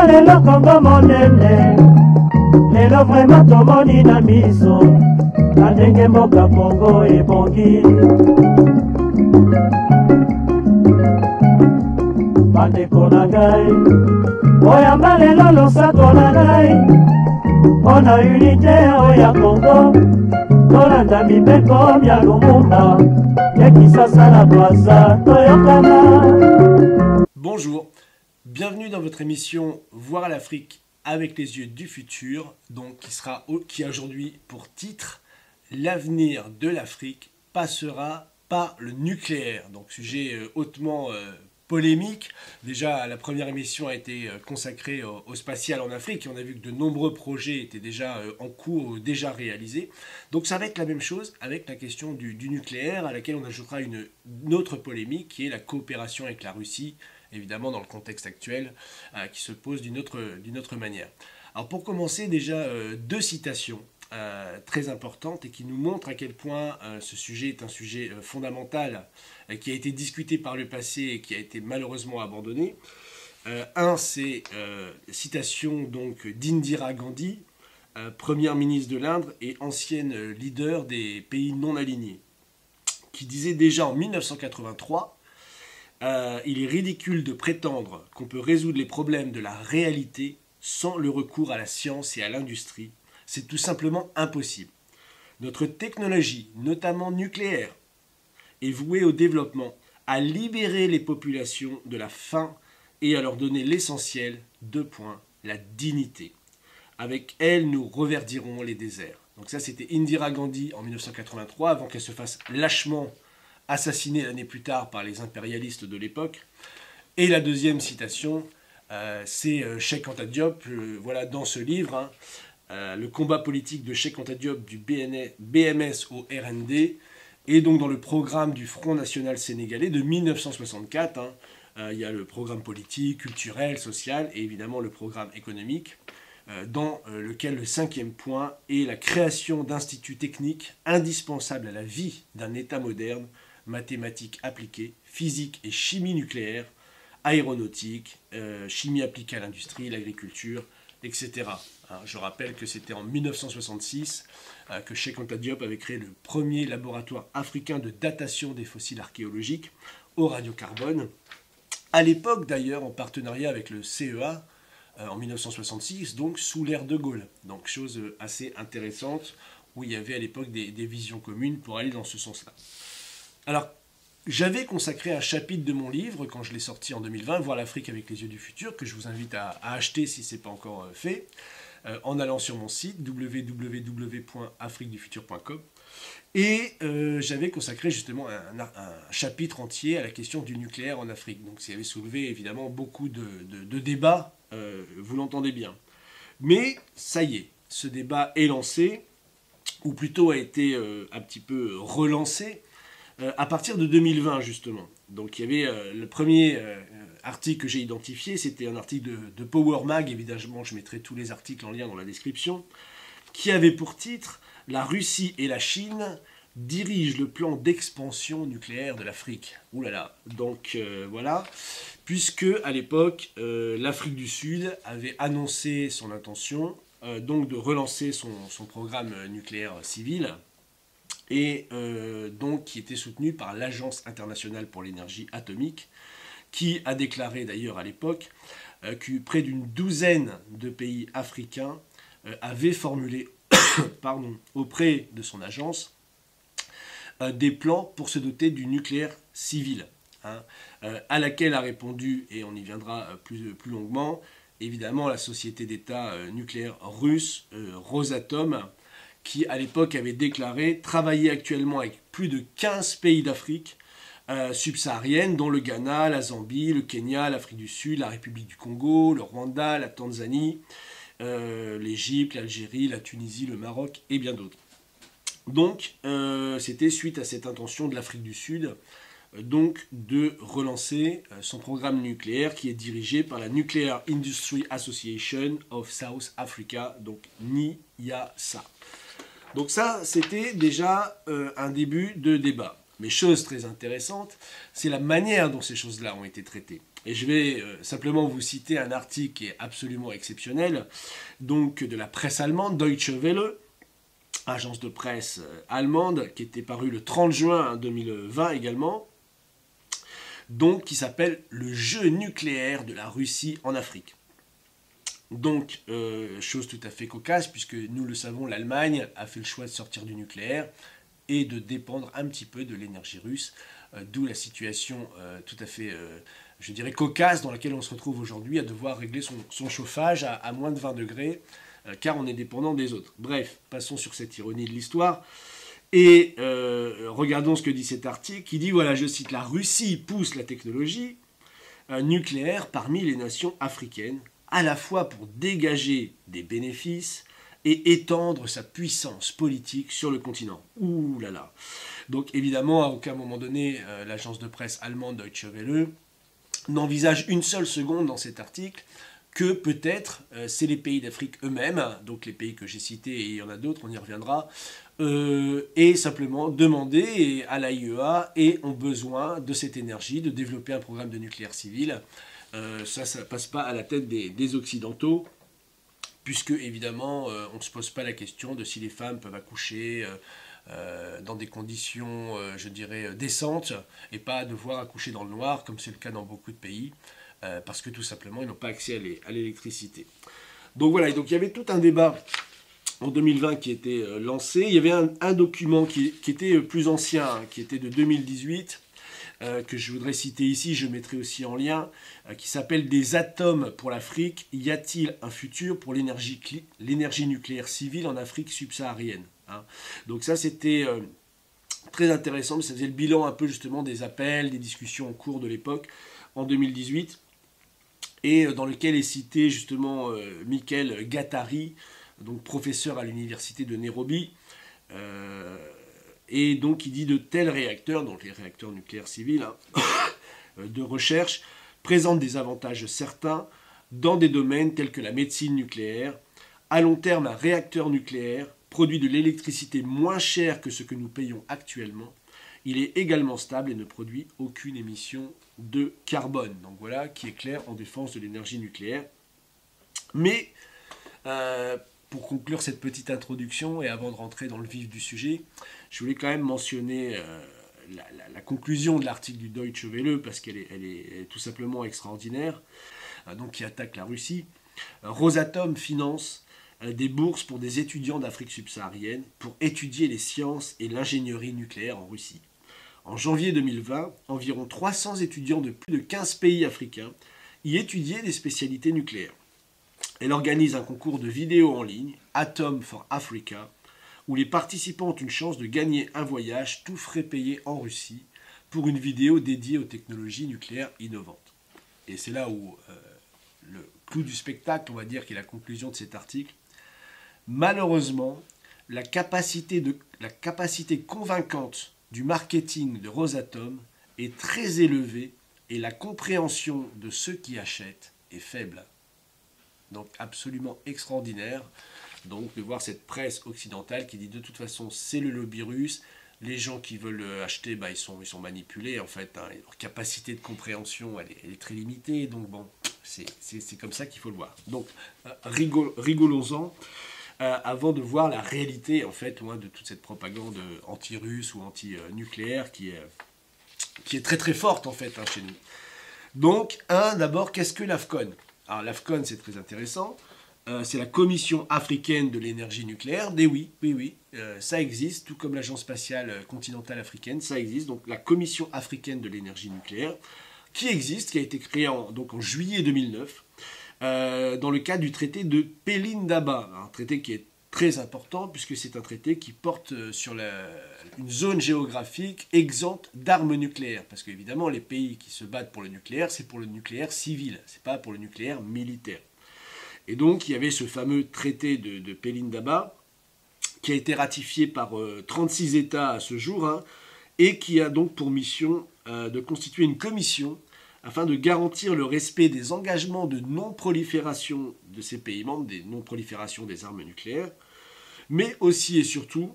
lelo Kongo monene, lelo vraiment tomoni na miso, na ndenge mboka Kongo ebongi. Bandeko na ngai, oyamba lelo losato na ngai, mpona unité oya Kongo, tolanda mibeko mya Lumumba, ya Kisasa na Bwassa toyokana. Bonjour, bienvenue dans votre émission Voir l'Afrique avec les yeux du futur, donc qui a aujourd'hui pour titre L'avenir de l'Afrique passera par le nucléaire. Donc sujet hautement polémique. Déjà, la première émission a été consacrée au spatial en Afrique et on a vu que de nombreux projets étaient déjà en cours, déjà réalisés. Donc ça va être la même chose avec la question du nucléaire, à laquelle on ajoutera une autre polémique qui est la coopération avec la Russie, évidemment dans le contexte actuel, qui se pose d'une autre manière. Alors pour commencer, déjà deux citations très importantes et qui nous montrent à quel point ce sujet est un sujet fondamental qui a été discuté par le passé et qui a été malheureusement abandonné. C'est citation donc d'Indira Gandhi, première ministre de l'Inde et ancienne leader des pays non alignés, qui disait déjà en 1983 il est ridicule de prétendre qu'on peut résoudre les problèmes de la réalité sans le recours à la science et à l'industrie. C'est tout simplement impossible. Notre technologie, notamment nucléaire, est vouée au développement, à libérer les populations de la faim et à leur donner l'essentiel, la dignité. Avec elle, nous reverdirons les déserts. Donc ça, c'était Indira Gandhi en 1983, avant qu'elle se fasse lâchement assassiné l'année plus tard par les impérialistes de l'époque. Et la deuxième citation, c'est Cheikh Anta Diop, voilà, dans ce livre, le combat politique de Cheikh Anta Diop du BMS au RND, et donc dans le programme du Front National Sénégalais de 1964, il y a le programme politique, culturel, social, et évidemment le programme économique, dans lequel le 5e point est la création d'instituts techniques indispensables à la vie d'un État moderne, mathématiques appliquées, physique et chimie nucléaire, aéronautique, chimie appliquée à l'industrie, l'agriculture, etc. Alors, je rappelle que c'était en 1966 que Cheikh Anta Diop avait créé le premier laboratoire africain de datation des fossiles archéologiques au radiocarbone, à l'époque d'ailleurs en partenariat avec le CEA, en 1966, donc sous l'ère de Gaulle. Donc chose assez intéressante, où il y avait à l'époque des visions communes pour aller dans ce sens-là. Alors, j'avais consacré un chapitre de mon livre, quand je l'ai sorti en 2020, Voir l'Afrique avec les yeux du futur, que je vous invite à acheter si ce n'est pas encore fait, en allant sur mon site www.afriquedufutur.com. Et j'avais consacré justement un chapitre entier à la question du nucléaire en Afrique. Donc ça avait soulevé évidemment beaucoup de débats, vous l'entendez bien. Mais ça y est, ce débat est lancé, ou plutôt a été un petit peu relancé, à partir de 2020 justement. Donc il y avait le premier article que j'ai identifié, c'était un article de Power Mag, évidemment je mettrai tous les articles en lien dans la description, qui avait pour titre « La Russie et la Chine dirigent le plan d'expansion nucléaire de l'Afrique ». Ouh là là, donc voilà, puisque à l'époque, l'Afrique du Sud avait annoncé son intention donc de relancer son programme nucléaire civil, et donc qui était soutenu par l'Agence internationale pour l'énergie atomique, qui a déclaré d'ailleurs à l'époque que près d'une douzaine de pays africains avaient formulé auprès de son agence des plans pour se doter du nucléaire civil, à laquelle a répondu, et on y viendra plus longuement, évidemment la société d'État nucléaire russe, Rosatom, qui à l'époque avait déclaré travailler actuellement avec plus de 15 pays d'Afrique subsaharienne, dont le Ghana, la Zambie, le Kenya, l'Afrique du Sud, la République du Congo, le Rwanda, la Tanzanie, l'Égypte, l'Algérie, la Tunisie, le Maroc et bien d'autres. Donc c'était suite à cette intention de l'Afrique du Sud donc de relancer son programme nucléaire qui est dirigé par la Nuclear Industry Association of South Africa, donc NIASA. Donc ça, c'était déjà un début de débat. Mais chose très intéressante, c'est la manière dont ces choses-là ont été traitées. Et je vais simplement vous citer un article qui est absolument exceptionnel, donc de la presse allemande, Deutsche Welle, agence de presse allemande, qui était parue le 30 juin 2020 également, donc qui s'appelle « Le jeu nucléaire de la Russie en Afrique ». Donc, chose tout à fait cocasse, puisque nous le savons, l'Allemagne a fait le choix de sortir du nucléaire et de dépendre un petit peu de l'énergie russe, d'où la situation tout à fait, je dirais, cocasse dans laquelle on se retrouve aujourd'hui, à devoir régler son chauffage à moins de 20 degrés, car on est dépendant des autres. Bref, passons sur cette ironie de l'histoire. Et regardons ce que dit cet article, qui dit, voilà, je cite, « La Russie pousse la technologie nucléaire parmi les nations africaines, à la fois pour dégager des bénéfices et étendre sa puissance politique sur le continent. » Ouh là là. Donc évidemment, à aucun moment donné, l'agence de presse allemande Deutsche Welle n'envisage une seule seconde dans cet article que peut-être c'est les pays d'Afrique eux-mêmes, donc les pays que j'ai cités et il y en a d'autres, on y reviendra, et simplement demander à l'AIEA et ont besoin de cette énergie, de développer un programme de nucléaire civil. Ça ne passe pas à la tête des Occidentaux, puisque évidemment on ne se pose pas la question de si les femmes peuvent accoucher dans des conditions, je dirais, décentes, et pas devoir accoucher dans le noir, comme c'est le cas dans beaucoup de pays, parce que tout simplement ils n'ont pas accès à l'électricité. Donc voilà, et donc il y avait tout un débat en 2020 qui était lancé. Il y avait un document qui était plus ancien, hein, qui était de 2018, que je voudrais citer ici, je mettrai aussi en lien, qui s'appelle « Des atomes pour l'Afrique, y a-t-il un futur pour l'énergie nucléaire civile en Afrique subsaharienne ?» hein. Donc ça c'était très intéressant, mais ça faisait le bilan un peu justement des appels, des discussions en cours de l'époque, en 2018, et dans lequel est cité justement Michael Gattari, donc professeur à l'université de Nairobi, et donc il dit de tels réacteurs, donc les réacteurs nucléaires civils, hein, de recherche, présentent des avantages certains dans des domaines tels que la médecine nucléaire. À long terme, un réacteur nucléaire produit de l'électricité moins chère que ce que nous payons actuellement. Il est également stable et ne produit aucune émission de carbone. Donc voilà qui est clair en défense de l'énergie nucléaire. Mais pour conclure cette petite introduction et avant de rentrer dans le vif du sujet, je voulais quand même mentionner la conclusion de l'article du Deutsche Welle parce qu'elle est tout simplement extraordinaire, donc qui attaque la Russie. Rosatom finance des bourses pour des étudiants d'Afrique subsaharienne pour étudier les sciences et l'ingénierie nucléaire en Russie. En janvier 2020, environ 300 étudiants de plus de 15 pays africains y étudiaient des spécialités nucléaires. Elle organise un concours de vidéos en ligne, Atom for Africa, où les participants ont une chance de gagner un voyage tout frais payé en Russie pour une vidéo dédiée aux technologies nucléaires innovantes. Et c'est là où le clou du spectacle, on va dire, qui est la conclusion de cet article. Malheureusement, la capacité convaincante du marketing de Rosatom est très élevée et la compréhension de ceux qui achètent est faible. Donc absolument extraordinaire donc, de voir cette presse occidentale qui dit de toute façon c'est le lobby russe, les gens qui veulent acheter ils sont manipulés en fait, hein, leur capacité de compréhension elle est très limitée, donc bon, c'est comme ça qu'il faut le voir. Donc rigolons-en avant de voir la réalité en fait de toute cette propagande anti-russe ou anti-nucléaire qui est très très forte en fait chez nous. Donc d'abord, qu'est-ce que l'AFCON? Alors l'AFCON c'est très intéressant, c'est la Commission africaine de l'énergie nucléaire, oui, ça existe, tout comme l'Agence spatiale continentale africaine, ça existe, donc la Commission africaine de l'énergie nucléaire, qui a été créée en juillet 2009, dans le cadre du traité de Pelindaba, un traité qui est très important puisque c'est un traité qui porte sur une zone géographique exempte d'armes nucléaires. Parce qu'évidemment, les pays qui se battent pour le nucléaire, c'est pour le nucléaire civil, c'est pas pour le nucléaire militaire. Et donc, il y avait ce fameux traité de Pelindaba qui a été ratifié par 36 États à ce jour, hein, et qui a donc pour mission de constituer une commission afin de garantir le respect des engagements de non-prolifération de ces pays membres, des non-prolifération des armes nucléaires, mais aussi et surtout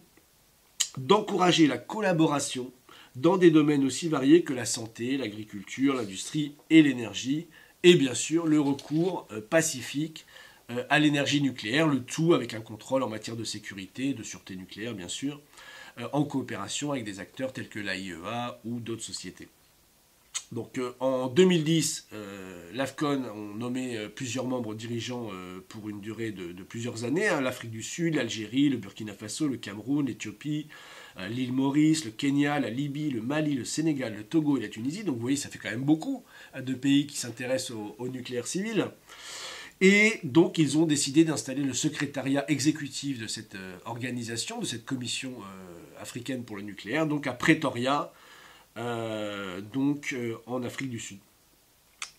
d'encourager la collaboration dans des domaines aussi variés que la santé, l'agriculture, l'industrie et l'énergie, et bien sûr le recours pacifique à l'énergie nucléaire, le tout avec un contrôle en matière de sécurité, de sûreté nucléaire bien sûr, en coopération avec des acteurs tels que l'AIEA ou d'autres sociétés. Donc en 2010, l'AFCON ont nommé plusieurs membres dirigeants pour une durée de plusieurs années, hein, l'Afrique du Sud, l'Algérie, le Burkina Faso, le Cameroun, l'Éthiopie, l'île Maurice, le Kenya, la Libye, le Mali, le Sénégal, le Togo et la Tunisie. Donc vous voyez, ça fait quand même beaucoup de pays qui s'intéressent au nucléaire civil. Et donc ils ont décidé d'installer le secrétariat exécutif de cette organisation, de cette commission africaine pour le nucléaire, donc à Pretoria, en Afrique du Sud.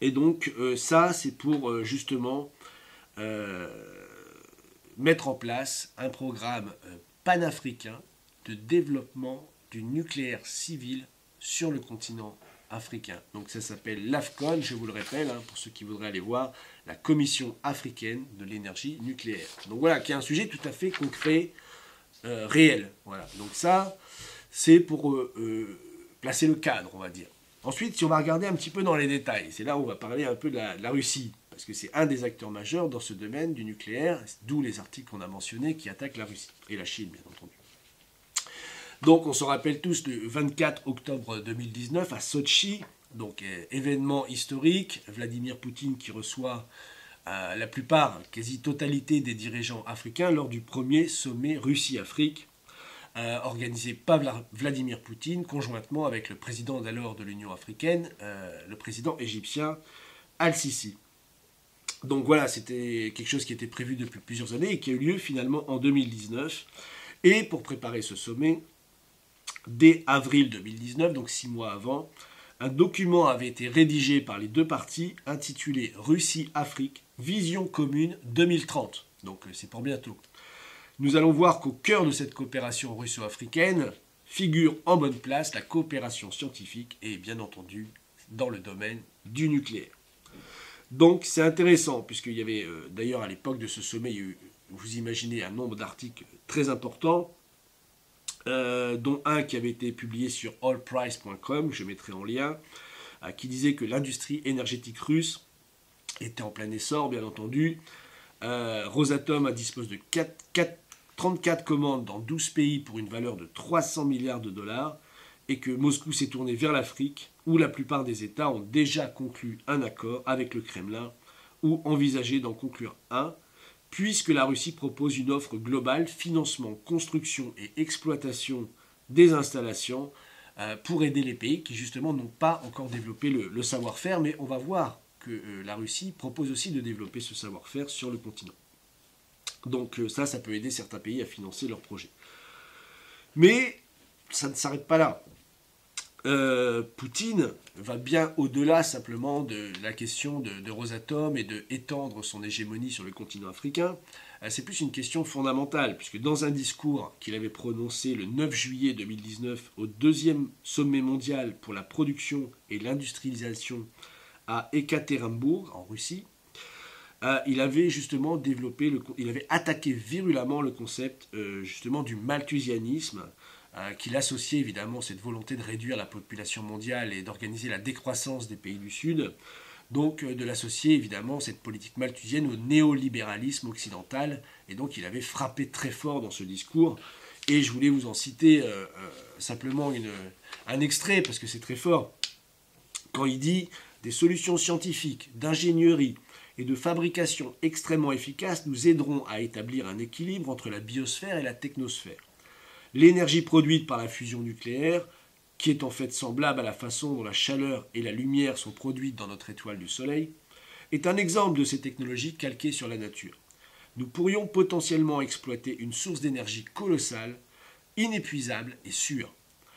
Et donc ça, c'est pour justement mettre en place un programme panafricain de développement du nucléaire civil sur le continent africain. Donc ça s'appelle l'AFCON, je vous le rappelle, hein, pour ceux qui voudraient aller voir, la Commission africaine de l'énergie nucléaire. Donc voilà, qui est un sujet tout à fait concret, réel. Voilà. Donc ça, c'est pour placer le cadre, on va dire. Ensuite, si on va regarder un petit peu dans les détails, c'est là où on va parler un peu de la Russie, parce que c'est un des acteurs majeurs dans ce domaine du nucléaire, d'où les articles qu'on a mentionnés qui attaquent la Russie, et la Chine, bien entendu. Donc, on se rappelle tous le 24 octobre 2019 à Sotchi, donc événement historique, Vladimir Poutine qui reçoit la plupart, quasi-totalité des dirigeants africains lors du premier sommet Russie-Afrique, organisé par Vladimir Poutine, conjointement avec le président d'alors de l'Union africaine, le président égyptien Al-Sisi. Donc voilà, c'était quelque chose qui était prévu depuis plusieurs années et qui a eu lieu finalement en 2019. Et pour préparer ce sommet, dès avril 2019, donc 6 mois avant, un document avait été rédigé par les deux parties intitulé Russie-Afrique, vision commune 2030. Donc c'est pour bientôt. Nous allons voir qu'au cœur de cette coopération russo-africaine figure en bonne place la coopération scientifique et bien entendu dans le domaine du nucléaire. Donc c'est intéressant puisqu'il y avait d'ailleurs à l'époque de ce sommet, il y a eu, vous imaginez, un nombre d'articles très importants, dont un qui avait été publié sur allprice.com, je mettrai en lien, qui disait que l'industrie énergétique russe était en plein essor, bien entendu. Rosatom dispose de 34 commandes dans 12 pays pour une valeur de 300 milliards de dollars et que Moscou s'est tourné vers l'Afrique, où la plupart des États ont déjà conclu un accord avec le Kremlin ou envisagé d'en conclure un, puisque la Russie propose une offre globale, financement, construction et exploitation des installations pour aider les pays qui justement n'ont pas encore développé le savoir-faire, mais on va voir que la Russie propose aussi de développer ce savoir-faire sur le continent. Donc ça peut aider certains pays à financer leurs projets. Mais ça ne s'arrête pas là. Poutine va bien au-delà simplement de la question de Rosatom et d'étendre son hégémonie sur le continent africain. C'est plus une question fondamentale, puisque dans un discours qu'il avait prononcé le 9 juillet 2019 au deuxième sommet mondial pour la production et l'industrialisation à Ekaterinbourg, en Russie, il avait justement il avait attaqué virulemment le concept justement du malthusianisme, qu'il associait évidemment cette volonté de réduire la population mondiale et d'organiser la décroissance des pays du Sud, donc de l'associer évidemment cette politique malthusienne au néolibéralisme occidental, et donc il avait frappé très fort dans ce discours, et je voulais vous en citer simplement un extrait, parce que c'est très fort, quand il dit « Des solutions scientifiques, d'ingénierie et de fabrication extrêmement efficaces nous aideront à établir un équilibre entre la biosphère et la technosphère. L'énergie produite par la fusion nucléaire, qui est en fait semblable à la façon dont la chaleur et la lumière sont produites dans notre étoile du Soleil, est un exemple de ces technologies calquées sur la nature. Nous pourrions potentiellement exploiter une source d'énergie colossale, inépuisable et sûre.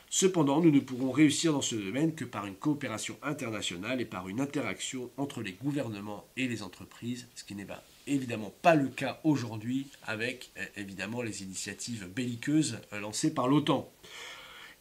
Cependant, nous ne pourrons réussir dans ce domaine que par une coopération internationale et par une interaction entre les gouvernements et les entreprises, ce qui n'est évidemment pas le cas aujourd'hui avec évidemment les initiatives belliqueuses lancées par l'OTAN.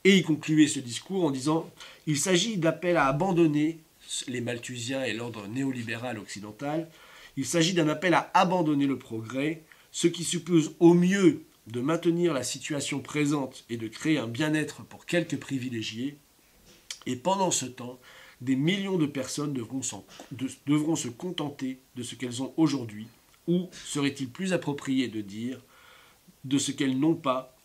Et il concluait ce discours en disant « Il s'agit d'appel à abandonner les malthusiens et l'ordre néolibéral occidental. Il s'agit d'un appel à abandonner le progrès, ce qui suppose au mieux de maintenir la situation présente et de créer un bien-être pour quelques privilégiés, Et pendant ce temps, des millions de personnes devront se contenter de ce qu'elles ont aujourd'hui, ou serait-il plus approprié de dire de ce qu'elles n'ont pas,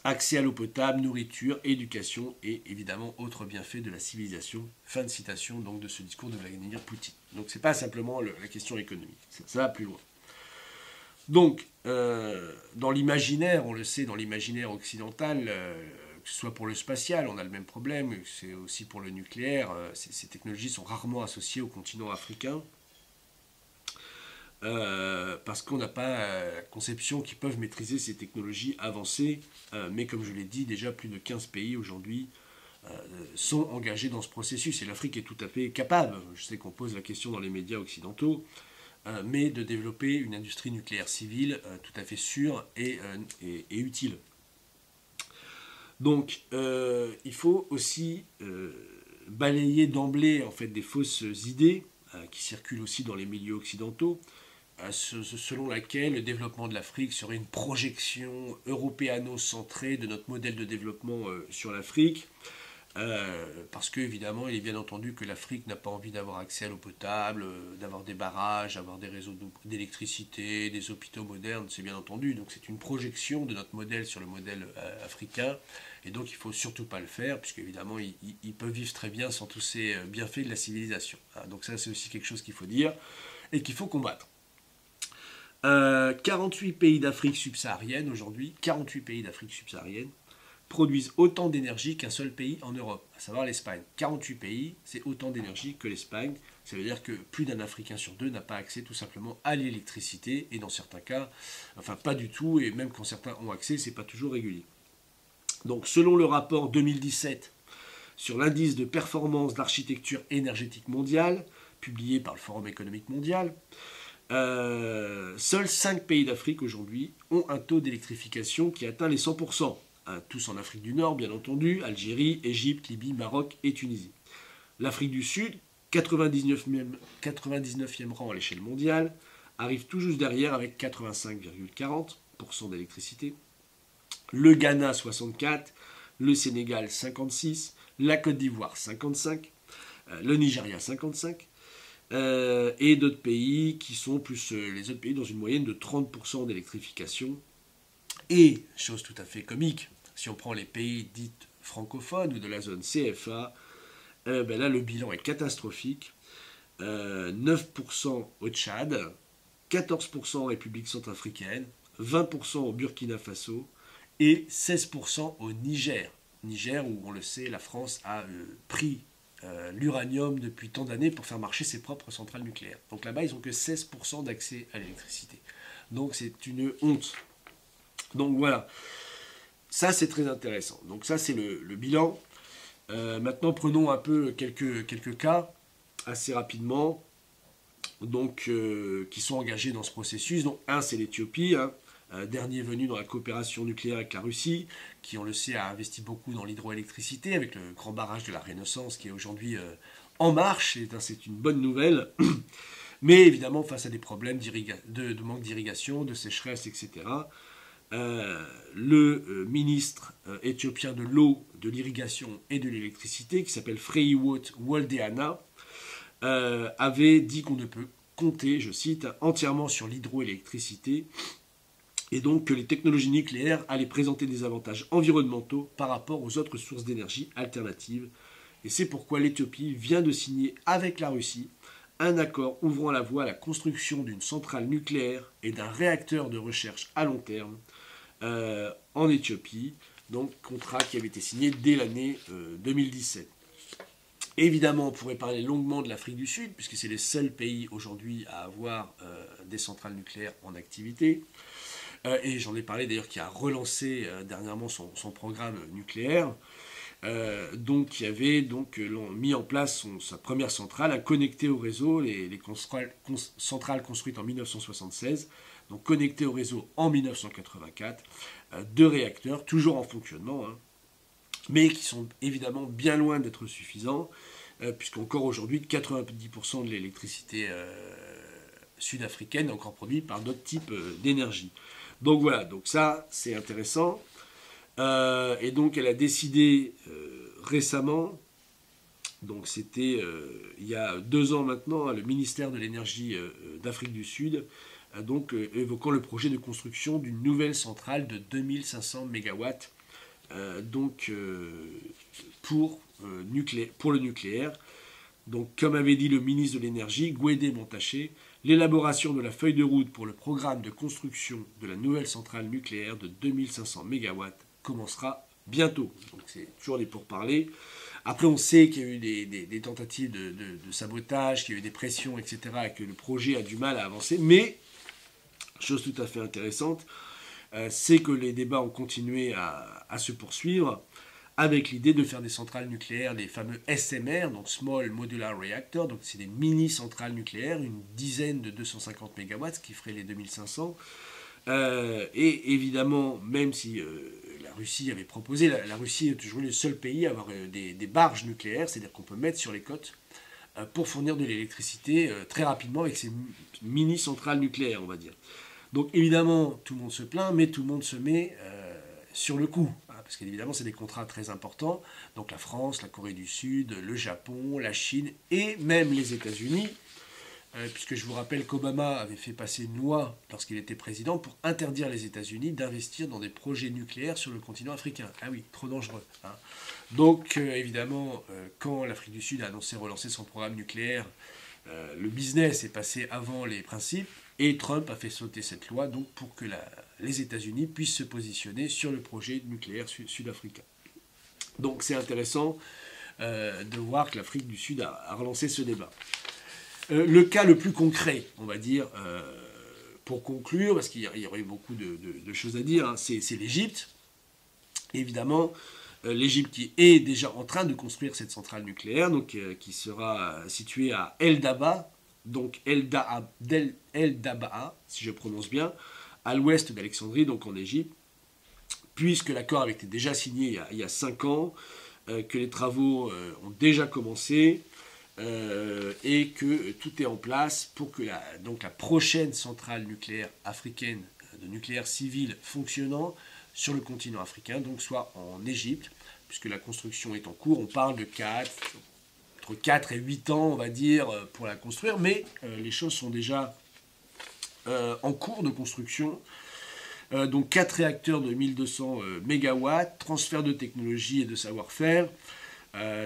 accès à l'eau potable, nourriture, éducation et évidemment autres bienfaits de la civilisation. Fin de citation donc de ce discours de Vladimir Poutine. Donc c'est pas simplement la question économique, ça va plus loin. Donc dans l'imaginaire, on le sait, dans l'imaginaire occidental, que ce soit pour le spatial, on a le même problème, c'est aussi pour le nucléaire, ces technologies sont rarement associées au continent africain. Parce qu'on n'a pas la conception qu'ils peuvent maîtriser ces technologies avancées, mais comme je l'ai dit, déjà plus de 15 pays aujourd'hui sont engagés dans ce processus, et l'Afrique est tout à fait capable, je sais qu'on pose la question dans les médias occidentaux, mais de développer une industrie nucléaire civile tout à fait sûre et utile. Donc il faut aussi balayer d'emblée en fait, des fausses idées qui circulent aussi dans les milieux occidentaux, selon laquelle le développement de l'Afrique serait une projection européano-centrée de notre modèle de développement sur l'Afrique, parce qu'évidemment, il est bien entendu que l'Afrique n'a pas envie d'avoir accès à l'eau potable, d'avoir des barrages, d'avoir des réseaux d'électricité, des hôpitaux modernes, c'est bien entendu, donc c'est une projection de notre modèle sur le modèle africain, et donc il ne faut surtout pas le faire, puisque évidemment, ils peuvent vivre très bien sans tous ces bienfaits de la civilisation. Donc ça, c'est aussi quelque chose qu'il faut dire, et qu'il faut combattre. 48 pays d'Afrique subsaharienne aujourd'hui, 48 pays d'Afrique subsaharienne produisent autant d'énergie qu'un seul pays en Europe, à savoir l'Espagne. 48 pays, c'est autant d'énergie que l'Espagne. Ça veut dire que plus d'un Africain sur deux n'a pas accès tout simplement à l'électricité, et dans certains cas, enfin pas du tout, et même quand certains ont accès, c'est pas toujours régulier. Donc selon le rapport 2017 sur l'indice de performance d'architecture énergétique mondiale, publié par le Forum économique mondial, seuls 5 pays d'Afrique aujourd'hui ont un taux d'électrification qui atteint les 100%. Tous en Afrique du Nord, bien entendu, Algérie, Égypte, Libye, Maroc et Tunisie. L'Afrique du Sud, 99e rang à l'échelle mondiale, arrive tout juste derrière avec 85,40% d'électricité. Le Ghana, 64, le Sénégal, 56, la Côte d'Ivoire, 55, le Nigeria, 55, et d'autres pays qui sont plus les autres pays dans une moyenne de 30% d'électrification. Et, chose tout à fait comique, si on prend les pays dits francophones ou de la zone CFA, ben là le bilan est catastrophique. 9% au Tchad, 14% en République centrafricaine, 20% au Burkina Faso et 16% au Niger. Niger où, on le sait, la France a pris l'uranium depuis tant d'années pour faire marcher ses propres centrales nucléaires. Donc là-bas, ils n'ont que 16% d'accès à l'électricité. Donc c'est une honte. Donc voilà, ça c'est très intéressant. Donc ça c'est le bilan. Maintenant prenons un peu quelques cas assez rapidement, donc qui sont engagés dans ce processus. Donc un, c'est l'Éthiopie, dernier venu dans la coopération nucléaire avec la Russie, qui on le sait a investi beaucoup dans l'hydroélectricité avec le grand barrage de la Renaissance qui est aujourd'hui en marche. C'est une bonne nouvelle. Mais évidemment face à des problèmes de manque d'irrigation, de sécheresse, etc. Le ministre éthiopien de l'eau, de l'irrigation et de l'électricité, qui s'appelle Freyiwot Woldeana, avait dit qu'on ne peut compter, je cite, entièrement sur l'hydroélectricité, et donc que les technologies nucléaires allaient présenter des avantages environnementaux par rapport aux autres sources d'énergie alternatives. Et c'est pourquoi l'Éthiopie vient de signer avec la Russie un accord ouvrant la voie à la construction d'une centrale nucléaire et d'un réacteur de recherche à long terme en Éthiopie, donc contrat qui avait été signé dès l'année 2017. Évidemment, on pourrait parler longuement de l'Afrique du Sud, puisque c'est le seul pays aujourd'hui à avoir des centrales nucléaires en activité. Et j'en ai parlé d'ailleurs qui a relancé dernièrement son programme nucléaire. Donc qui avait mis en place sa première centrale, connectée au réseau, les centrales construites en 1976, donc connectées au réseau en 1984, 2 réacteurs toujours en fonctionnement, mais qui sont évidemment bien loin d'être suffisants, puisqu'encore aujourd'hui 90% de l'électricité sud-africaine est encore produite par d'autres types d'énergie. Donc voilà, donc ça c'est intéressant. Et donc elle a décidé récemment Donc c'était il y a 2 ans maintenant, le ministère de l'énergie d'Afrique du Sud, donc évoquant le projet de construction d'une nouvelle centrale de 2500 MW pour le nucléaire. Donc, comme avait dit le ministre de l'Énergie, Gwede Montaché, l'élaboration de la feuille de route pour le programme de construction de la nouvelle centrale nucléaire de 2500 MW commencera bientôt. Donc, c'est toujours des pourparlers. Après, on sait qu'il y a eu des tentatives de sabotage, qu'il y a eu des pressions, etc., et que le projet a du mal à avancer. Mais, chose tout à fait intéressante, c'est que les débats ont continué à se poursuivre avec l'idée de faire des centrales nucléaires, les fameux SMR, donc Small Modular Reactor, donc c'est des mini-centrales nucléaires, une dizaine de 250 MW, ce qui ferait les 2500. Et évidemment, même si la Russie avait proposé, la Russie est toujours le seul pays à avoir des barges nucléaires, c'est-à-dire qu'on peut mettre sur les côtes pour fournir de l'électricité très rapidement avec ces mini-centrales nucléaires, on va dire. Donc évidemment, tout le monde se plaint, mais tout le monde se met sur le coup. Parce qu'évidemment, c'est des contrats très importants. Donc la France, la Corée du Sud, le Japon, la Chine et même les États-Unis, puisque je vous rappelle qu'Obama avait fait passer une loi lorsqu'il était président pour interdire les États-Unis d'investir dans des projets nucléaires sur le continent africain. Ah oui, trop dangereux. Hein. Donc évidemment, quand l'Afrique du Sud a annoncé relancer son programme nucléaire, le business est passé avant les principes. Et Trump a fait sauter cette loi donc pour que les États-Unis puissent se positionner sur le projet nucléaire sud-africain. Donc c'est intéressant de voir que l'Afrique du Sud a relancé ce débat. Le cas le plus concret, on va dire, pour conclure, parce qu'il y aurait beaucoup de choses à dire, hein, c'est l'Égypte. Évidemment, l'Égypte qui est déjà en train de construire cette centrale nucléaire, donc, qui sera située à El Dabaa, donc El Dabaa, si je prononce bien, à l'ouest d'Alexandrie, donc en Égypte, puisque l'accord avait été déjà signé il y a 5 ans, que les travaux ont déjà commencé, et que tout est en place pour que la prochaine centrale nucléaire africaine, de nucléaire civil fonctionnant sur le continent africain, donc soit en Égypte, puisque la construction est en cours, on parle de entre 4 et 8 ans, on va dire, pour la construire, mais les choses sont déjà en cours de construction. Donc 4 réacteurs de 1200 MW, transfert de technologie et de savoir-faire.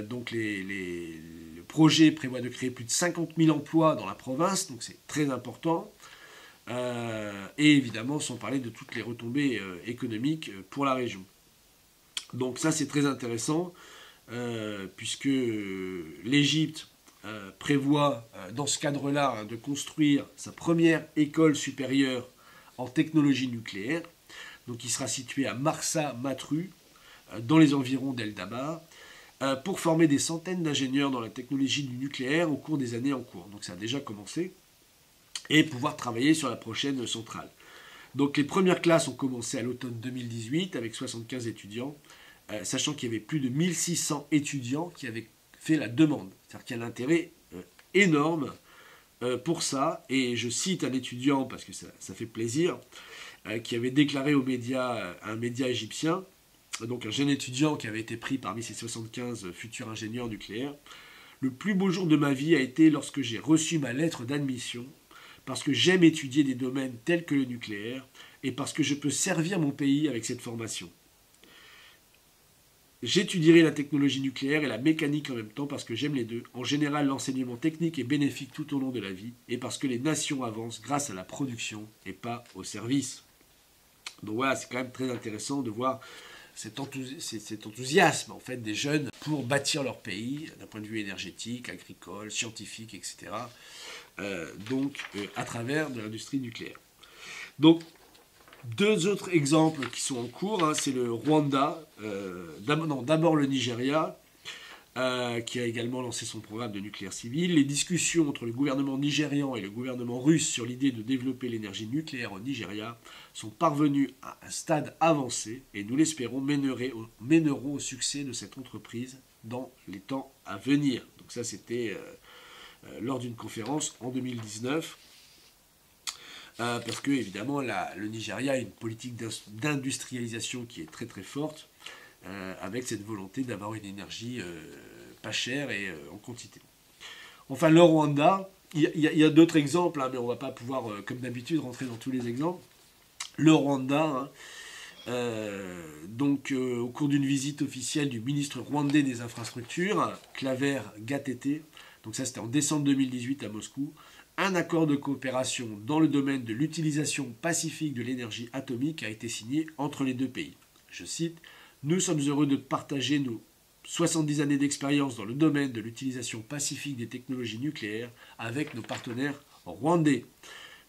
Donc le projet prévoit de créer plus de 50 000 emplois dans la province, donc c'est très important. Et évidemment, sans parler de toutes les retombées économiques pour la région. Donc ça, c'est très intéressant. Puisque l'Égypte prévoit dans ce cadre-là de construire sa première école supérieure en technologie nucléaire, donc qui sera située à Marsa Matruh, dans les environs d'El Dabaa, pour former des centaines d'ingénieurs dans la technologie du nucléaire au cours des années en cours. Donc ça a déjà commencé, et pouvoir travailler sur la prochaine centrale. Donc les premières classes ont commencé à l'automne 2018 avec 75 étudiants, sachant qu'il y avait plus de 1600 étudiants qui avaient fait la demande. C'est-à-dire qu'il y a un intérêt énorme pour ça. Et je cite un étudiant, parce que ça fait plaisir, qui avait déclaré aux médias, à un média égyptien, donc un jeune étudiant qui avait été pris parmi ces 75 futurs ingénieurs nucléaires. Le plus beau jour de ma vie a été lorsque j'ai reçu ma lettre d'admission, parce que j'aime étudier des domaines tels que le nucléaire, et parce que je peux servir mon pays avec cette formation. J'étudierai la technologie nucléaire et la mécanique en même temps parce que j'aime les deux. En général, l'enseignement technique est bénéfique tout au long de la vie et parce que les nations avancent grâce à la production et pas au service. Donc voilà, c'est quand même très intéressant de voir cet enthousiasme en fait, des jeunes pour bâtir leur pays d'un point de vue énergétique, agricole, scientifique, etc. À travers de l'industrie nucléaire. Donc, 2 autres exemples qui sont en cours, hein, c'est le Rwanda, d'abord le Nigeria, qui a également lancé son programme de nucléaire civil. Les discussions entre le gouvernement nigérian et le gouvernement russe sur l'idée de développer l'énergie nucléaire au Nigeria sont parvenues à un stade avancé et nous l'espérons mèneront au succès de cette entreprise dans les temps à venir. Donc ça c'était lors d'une conférence en 2019. Parce que, évidemment, le Nigeria a une politique d'industrialisation qui est très très forte, avec cette volonté d'avoir une énergie pas cher et en quantité. Enfin, le Rwanda, il y a d'autres exemples, hein, mais on ne va pas pouvoir, comme d'habitude, rentrer dans tous les exemples. Le Rwanda, au cours d'une visite officielle du ministre rwandais des infrastructures, Claver Gatete, donc ça c'était en décembre 2018 à Moscou, un accord de coopération dans le domaine de l'utilisation pacifique de l'énergie atomique a été signé entre les deux pays. Je cite, « Nous sommes heureux de partager nos 70 années d'expérience dans le domaine de l'utilisation pacifique des technologies nucléaires avec nos partenaires rwandais.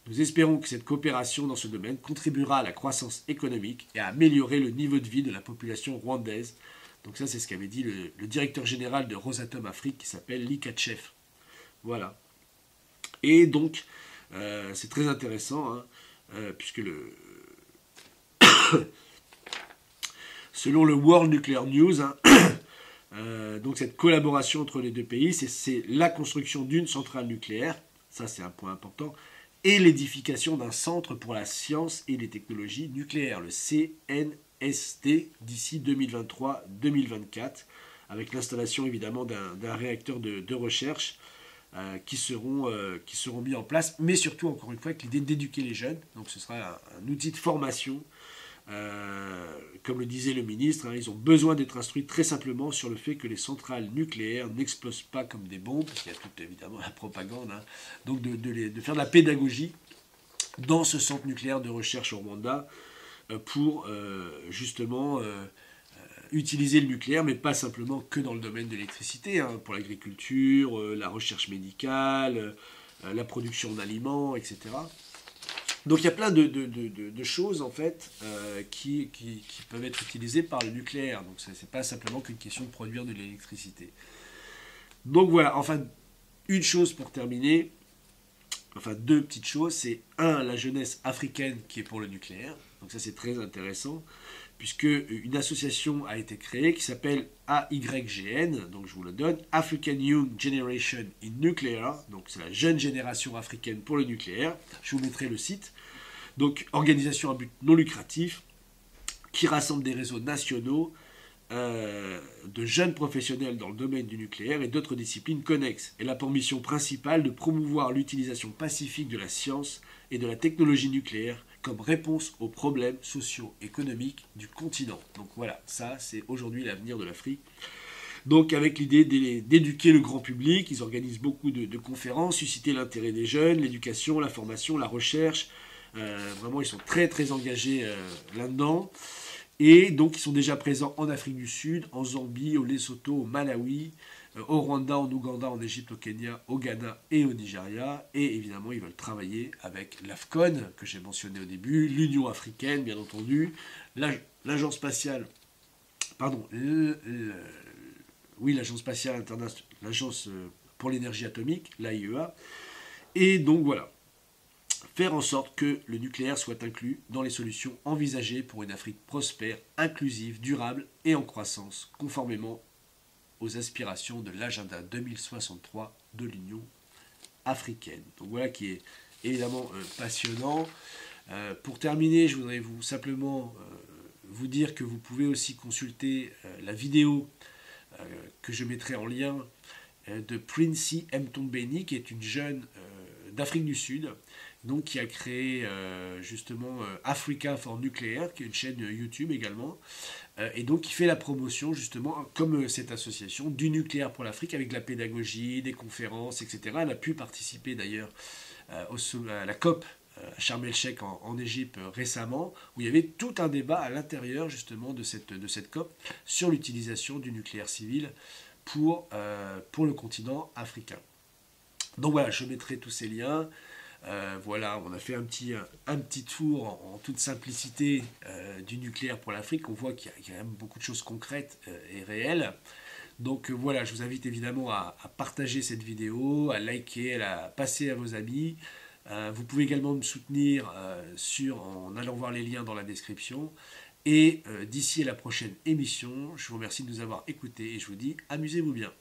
Nous espérons que cette coopération dans ce domaine contribuera à la croissance économique et à améliorer le niveau de vie de la population rwandaise. » Donc ça, c'est ce qu'avait dit le directeur général de Rosatom Afrique qui s'appelle Likachev. Voilà. Et donc, c'est très intéressant, hein, puisque selon le World Nuclear News, hein, donc cette collaboration entre les deux pays, c'est la construction d'une centrale nucléaire, ça c'est un point important, et l'édification d'un centre pour la science et les technologies nucléaires, le CNST, d'ici 2023-2024, avec l'installation évidemment d'un réacteur de recherche qui seront mis en place, mais surtout, encore une fois, avec l'idée d'éduquer les jeunes. Donc ce sera un outil de formation. Comme le disait le ministre, hein, ils ont besoin d'être instruits très simplement sur le fait que les centrales nucléaires n'explosent pas comme des bombes, parce qu'il y a toute évidemment la propagande, hein. Donc de faire de la pédagogie dans ce centre nucléaire de recherche au Rwanda pour justement utiliser le nucléaire, mais pas simplement que dans le domaine de l'électricité, hein, pour l'agriculture, la recherche médicale, la production d'aliments, etc. Donc il y a plein de choses en fait qui peuvent être utilisées par le nucléaire. Donc ce n'est pas simplement qu'une question de produire de l'électricité. Donc voilà, enfin une chose pour terminer, enfin deux petites choses, c'est la jeunesse africaine qui est pour le nucléaire. Donc ça c'est très intéressant, puisque une association a été créée qui s'appelle AYGN, donc je vous le donne, African Young Generation in Nuclear, donc c'est la jeune génération africaine pour le nucléaire, je vous mettrai le site, donc organisation à but non lucratif, qui rassemble des réseaux nationaux de jeunes professionnels dans le domaine du nucléaire et d'autres disciplines connexes. Elle a pour mission principale de promouvoir l'utilisation pacifique de la science et de la technologie nucléaire comme réponse aux problèmes socio-économiques du continent. Donc voilà, ça c'est aujourd'hui l'avenir de l'Afrique. Donc avec l'idée d'éduquer le grand public, ils organisent beaucoup de conférences, susciter l'intérêt des jeunes, l'éducation, la formation, la recherche. Vraiment ils sont très très engagés là-dedans. Et donc ils sont déjà présents en Afrique du Sud, en Zambie, au Lesotho, au Malawi, au Rwanda, en Ouganda, en Égypte, au Kenya, au Ghana et au Nigeria. Et évidemment, ils veulent travailler avec l'AFCON, que j'ai mentionné au début, l'Union africaine, bien entendu, l'Agence spatiale, pardon, l'Agence spatiale internationale, l'Agence pour l'énergie atomique, l'AIEA. Et donc voilà, faire en sorte que le nucléaire soit inclus dans les solutions envisagées pour une Afrique prospère, inclusive, durable et en croissance, conformément aux aspirations de l'agenda 2063 de l'Union africaine. Donc voilà qui est évidemment passionnant. Pour terminer, je voudrais simplement vous dire que vous pouvez aussi consulter la vidéo que je mettrai en lien de Princey Mtombeni, qui est une jeune d'Afrique du Sud, donc qui a créé justement Africa for Nuclear, qui est une chaîne YouTube également, et donc qui fait la promotion justement, comme cette association, du nucléaire pour l'Afrique, avec de la pédagogie, des conférences, etc. Elle a pu participer d'ailleurs à la COP à Sharm el-Sheikh en Égypte récemment, où il y avait tout un débat à l'intérieur justement de cette COP sur l'utilisation du nucléaire civil pour le continent africain. Donc voilà, je mettrai tous ces liens. Voilà, on a fait un petit tour en toute simplicité du nucléaire pour l'Afrique. On voit qu'il y a quand même beaucoup de choses concrètes et réelles. Donc voilà, je vous invite évidemment à partager cette vidéo, à liker, à la passer à vos amis. Vous pouvez également me soutenir en allant voir les liens dans la description. Et d'ici à la prochaine émission, je vous remercie de nous avoir écoutés et je vous dis amusez-vous bien.